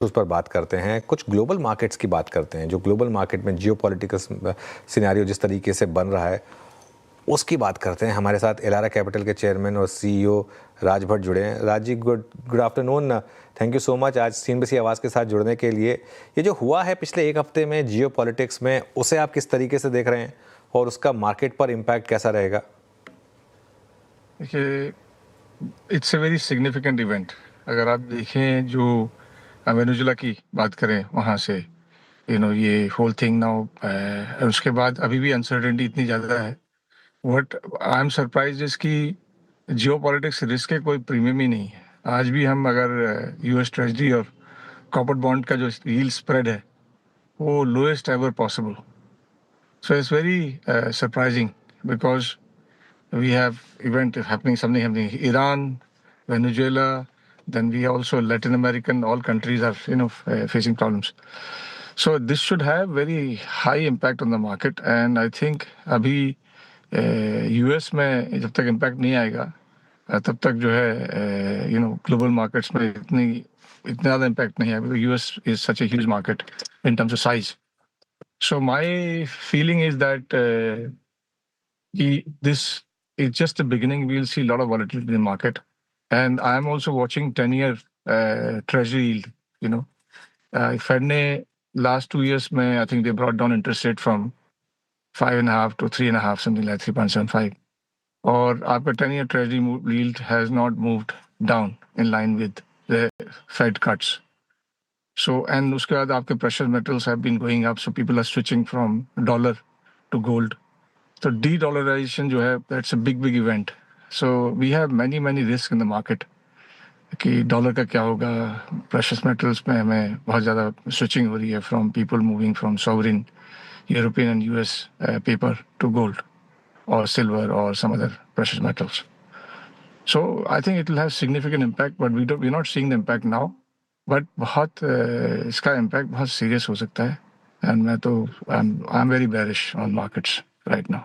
उस पर बात करते हैं, कुछ ग्लोबल मार्केट्स की बात करते हैं। जो ग्लोबल मार्केट में जियोपॉलिटिकल सिनेरियो जिस तरीके से बन रहा है उसकी बात करते हैं। हमारे साथ एलारा कैपिटल के चेयरमैन और सीईओ राज भट्ट जुड़े हैं। Raj ji, good afternoon. Thank you so much आज सीएनबीसी आवाज़ के साथ जुड़ने के लिए। ये जो हुआ है पिछले एक हफ्ते में जियोपॉलिटिक्स में, उसे आप किस तरीके से देख रहे हैं और उसका मार्केट पर इम्पैक्ट कैसा रहेगा? देखिए, it's a very significant event. अगर आप देखें, जो वेनेजुला की बात करें, वहाँ से ये होल थिंग नाउ, उसके बाद अभी भी अनसर्टेनिटी इतनी ज़्यादा है। What I am surprise is कि जियो पॉलिटिक्स रिस्क के कोई प्रीमियम ही नहीं है। आज भी हम अगर यूएस ट्रेजरी और कॉर्पोरेट बॉन्ड का जो यील्ड स्प्रेड है, वो lowest ever possible. So it's very surprising because we have something happening Iran, Venezuela, then we also Latin American, all countries are facing problems. So this should have very high impact on the market, and I think अभी US में जब तक impact नहीं आएगा तब तक जो है global markets में इतना ज़्यादा impact नहीं आएगा। US is such a huge market in terms of size. So my feeling is that this is just the beginning. We'll see a lot of volatility in the market. And I'm also watching 10-year treasury yield. Fed ne last 2 years, I think they brought down interest rate from 5.5 to 3.5, something like 3.75. Or after 10-year treasury yield has not moved down in line with the Fed cuts. So, and uske baad aapke precious metals have been going up. So people are switching from dollar to gold. So de-dollarization जो है, that's a big event. So we have many risks in the market कि dollar का क्या होगा। Precious metals में हमें बहुत ज़्यादा स्विचिंग हो रही है from people moving from sovereign European and US paper to gold और सिल्वर और some other precious metals. So I think it will have significant impact, but we're not seeing the impact now. But बहुत इसका impact बहुत serious हो सकता है. And I'm very bearish on markets right now.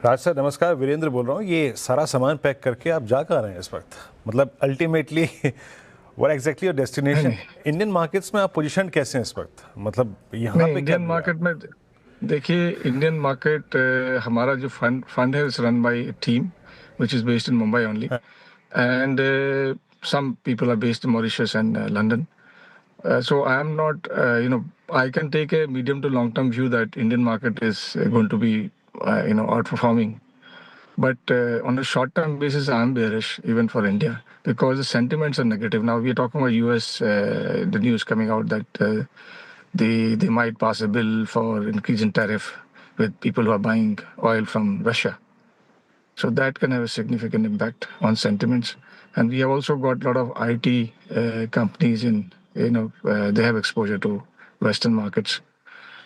Raj sir नमस्कार, वीरेंद्र बोल रहा हूँ। ये सारा सामान पैक करके आप जा कहाँ रहे हैं इस वक्त? मतलब ultimately what exactly your destination? Indian markets में आप पोजीशन कैसे हैं इस वक्त? मतलब यहाँ पे इंडियन मार्केट में देखिए, इंडियन मार्केट हमारा जो फंड है, is run by team which is based in Mumbai only, and some people are based in Mauritius and London. So I am not, I can take a medium to long term view that Indian market is going to be, outperforming. But on a short term basis, I am bearish even for India because the sentiments are negative. Now we are talking about US, the news coming out that they might pass a bill for increase in tariff with people who are buying oil from Russia. So that can have a significant impact on sentiments. And we have also got a lot of IT companies they have exposure to Western markets.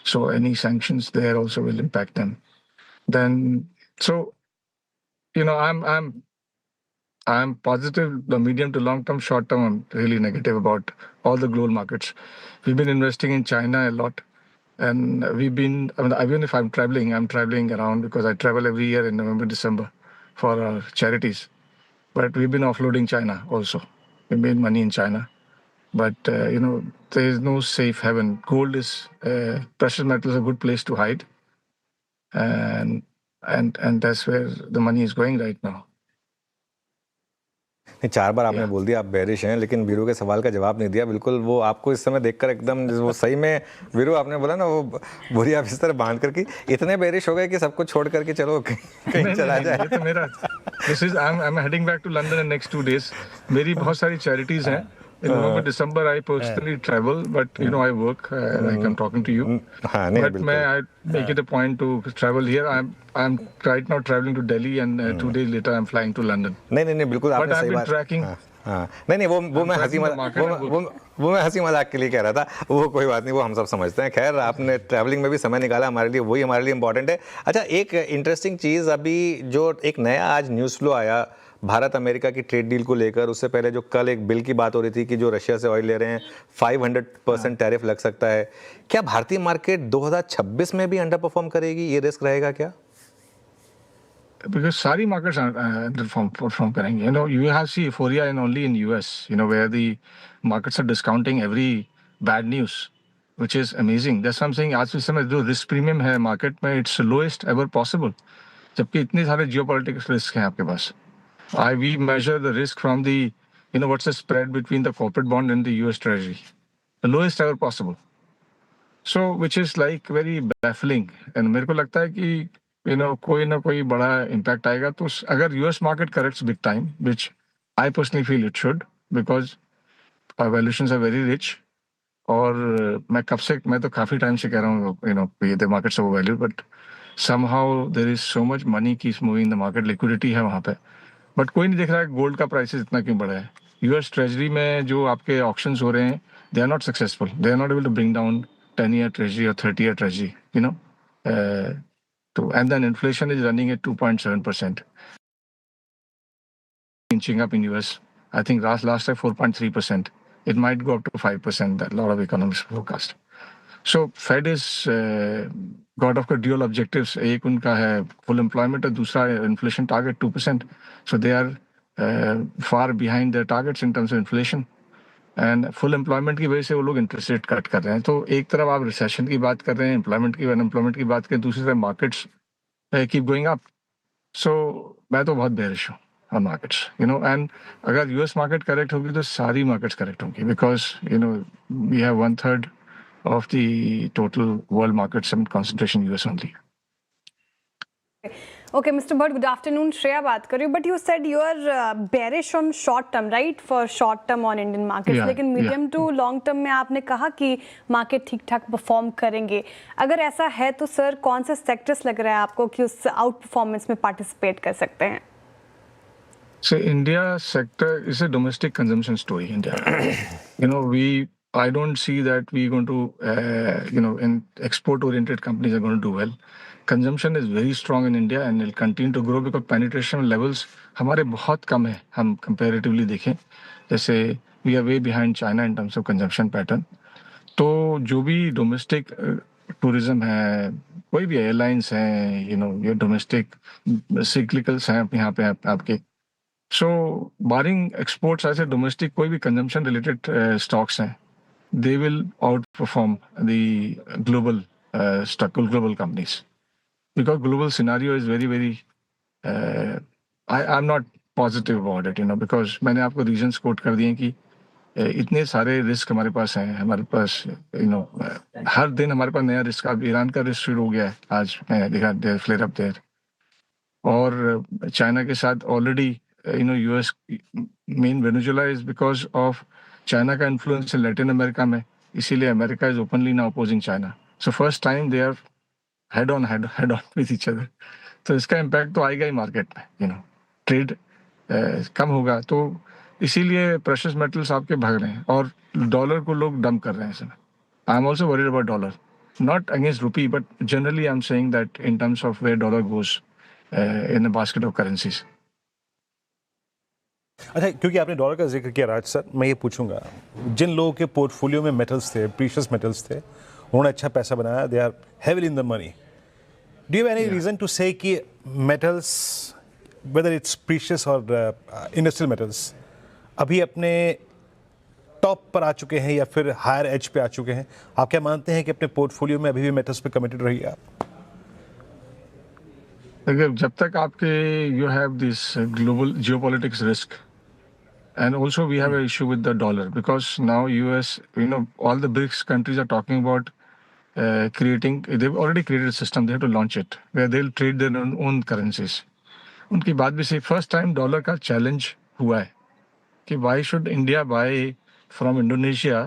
So any sanctions there also will impact them. Then, so, I'm positive the medium to long term. Short term, I'm really negative about all the global markets. We've been investing in China a lot. And even if I'm traveling around because I travel every year in November, December for our charities. But we've been offloading China also. We made money in China. But, there is no safe haven. Gold is, precious metal is a good place to hide. And that's where the money is going right now. नहीं, 4 बार आपने बोल दिया आप bearish हैं, लेकिन वीरू के सवाल का जवाब नहीं दिया। बिल्कुल वो आपको इस समय देखकर एकदम वो सही में वीरू आपने बोला ना, वो बोरिया बिस्तर बांध कर कि इतने बेरिश हो गए कि सबको छोड़ करके चलो कहीं चला जाए। ये तो मेरा I'm heading back to London in next 2 days. मेरी बहुत सारी charities हैं. In November, December, I personally travel, but I work like I'm talking to you. But I make it a point to travel here. I'm right now traveling to Delhi, and 2 days later I'm flying to London. नहीं बिल्कुल आपने सही बात। Trekking नहीं वो मैं हंसी मजाक के लिए कह रहा था। वो कोई बात नहीं, वो हम सब समझते हैं। खैर, आपने ट्रैवलिंग में भी समय निकाला हमारे लिए, वही हमारे लिए इंपॉर्टेंट है। अच्छा, एक इंटरेस्टिंग चीज़ अभी जो एक नया आज न्यूज़ फ्लो आया भारत अमेरिका की ट्रेड डील को लेकर, उससे पहले जो कल एक बिल की बात हो रही थी कि जो रशिया से ऑयल ले रहे हैं 500% टैरिफ लग सकता है। क्या भारतीय मार्केट 2026 में भी अंडर परफॉर्म करेगी? ये रिस्क रहेगा क्या? because सारी markets are underperform करेंगे. You know, you have see euphoria in only in US. You know, where the markets are discounting every bad news, which is amazing. That's something आज इस समय जो risk premium है market में, it's lowest ever possible. जबकि इतने सारे geopolitical risk हैं आपके पास. We measure the risk from the, you know, what's the spread between the corporate bond and the US Treasury, the lowest ever possible. So, which is like very baffling. And मेरे को लगता है कि you know कोई ना कोई बड़ा impact आएगा. तो अगर US market corrects big time, which I personally feel it should, because our valuations are very rich. और मैं तो काफी टाइम से कह रहा हूँ, you know, the markets are overvalued, but somehow there is so much money keeps moving in the market, liquidity है वहाँ पे. बट कोई नहीं देख रहा है गोल्ड का प्राइसेस इतना क्यों बढ़ा है. यूएस ट्रेजरी में जो आपके ऑक्शंस हो रहे हैं, they are not successful. They are not able to bring down 10-year treasury or 30-year treasury, you know. And then inflation is running at 2.7%. Inching up in US. I think last time 4.3%. It might go up to 5%. That a lot of economists forecast. So Fed is got of dual objectives. एक उनका है full employment और दूसरा inflation target 2%. So they are far behind their targets in terms of inflation. And full employment की वजह से वो लोग interest rate cut कर रहे हैं. तो एक तरफ आप recession की बात कर रहे हैं, employment की, unemployment की बात करें, दूसरी तरफ markets keep going up. So मैं तो बहुत bearish हूँ on markets, you know. And अगर US market correct होगी तो सारी markets correct होंगी, because you know we have 1/3 of the total world markets and concentration US only. Okay, Mr. Bhatt, good afternoon. Shreya बात कर रही हूँ, but you said you are bearish on short term, right? For short term on Indian markets. लेकिन medium to long term में आपने कहा कि market ठीक ठाक perform करेंगे. अगर ऐसा है तो सर कौन से sectors लग रहा है आपको कि उस out performance में participate कर सकते हैं? So India sector is a domestic consumption story. India, you know, I don't see that we're going to, you know, in export-oriented companies are going to do well. Consumption is very strong in India and will continue to grow because penetration levels हमारे बहुत कम है. हम comparatively देखें, जैसे we are way behind China in terms of consumption pattern. तो जो भी domestic tourism है, कोई भी airlines हैं, you know, ये domestic cyclicals हैं यहाँ पे आपके. So barring exports, ऐसे domestic कोई भी consumption related stocks हैं, they will outperform the global global companies, because global scenario is very very I'm not positive about it, you know, because मैंने आपको reasons quote कर दिए कि इतने सारे रिस्क हमारे पास हैं. हमारे पास यू नो हर दिन हमारे पास नया रिस्क. अब ईरान का रिस्क शुरू हो गया है, आज मैंने देखा फ्लेयर अप देयर. और चाइना के साथ ऑलरेडी यू नो यूएस मेन Venezuela is because of China का इन्फ्लुएंस लैटिन अमेरिका में, इसीलिए America is openly now opposing China. So first time they are head on with each other. तो इसका impact तो आएगा ही मार्केट में, यू नो. ट्रेड कम होगा, तो इसीलिए प्रेशियस मेटल्स आपके भाग रहे हैं और डॉलर को लोग डंप कर रहे हैं इसमें. I am also worried about dollar, not against rupee, but generally I'm saying that in terms of where dollar goes in a basket of currencies. अच्छा, क्योंकि आपने डॉलर का जिक्र किया राज सर, मैं ये पूछूंगा, जिन लोगों के पोर्टफोलियो में मेटल्स थे, प्रीशियस मेटल्स थे, उन्होंने अच्छा पैसा बनाया, they are heavily in the money. Do you have any reason to say कि metals, whether it's precious or industrial metals, अभी अपने टॉप पर आ चुके हैं या फिर हायर एज पे आ चुके हैं? आप क्या मानते हैं कि अपने पोर्टफोलियो में अभी भी मेटल्स पे कमिटेड रहिए आप? देखिए, जब तक आपके you have this global geopolitics risk, and also we have an issue with the dollar, because now US, you know, all the BRICS countries are talking about creating, they've already created a system, they have to launch it, where they'll trade their own currencies. उनकी बात भी सही. First time dollar का challenge हुआ है कि why should India buy from Indonesia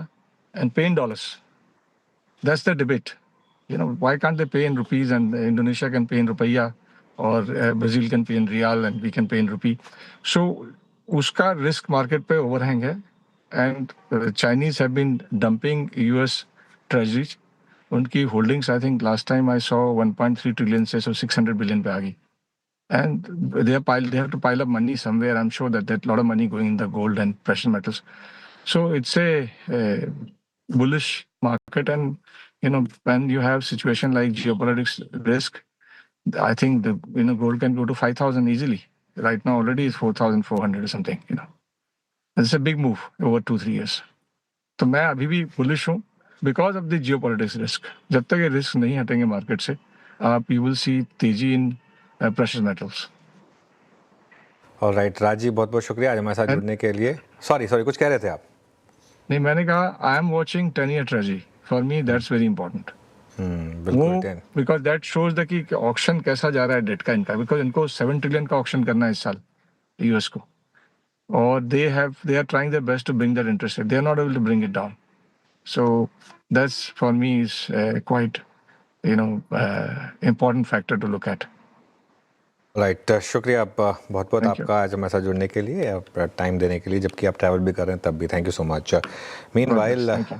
and pay in dollars? That's the debate. You know, why can't they pay in rupees and Indonesia can pay in rupiah, or Brazil can pay in real and we can pay in rupee? So उसका risk market पे overhang है. And Chinese have been dumping US treasuries. उनकी holdings I think last time I saw 1.3 trillion से 600 billion पे आ गई. And they have to pile up money somewhere. I'm sure that there's a lot of money going in the gold and precious metals. So it's a bullish market. And, you know, when you have situation like geopolitics risk, I think the gold can go to 5,000 easily. Right now already is 4,400 or something. It's a big move over 2-3 years. तो मैं अभी भी bullish हूँ because of the geopolitics risk. जब तक ये risk नहीं हटेंगे मार्केट से, आप यू विल सी तेजी इन प्रेशियस मेटल्स. और राइट राज जी, बहुत बहुत शुक्रिया आज हमारे साथ जुड़ने के लिए. सॉरी कुछ कह रहे थे आप? नहीं, मैंने कहा I am watching 10-year treasury. For me that's very important. बिल्कुल 10. बिकॉज दैट शोज द कि ऑक्शन कैसा जा रहा है डेट का इनका. बिकॉज इनको 7 ट्रिलियन का ऑक्शन करना है इस साल यूएस को. और they are trying their best to bring that interest rate. They are not able to bring it down. So that's for me is quite important factor to look at. Right शुक्रिया आप बहुत बहुत Thank you. आपका आज हमारे साथ जुड़ने के लिए, टाइम देने के लिए, जबकि आप ट्रैवल भी कर रहे हैं तब भी. Thank you so much. Meanwhile Thank you.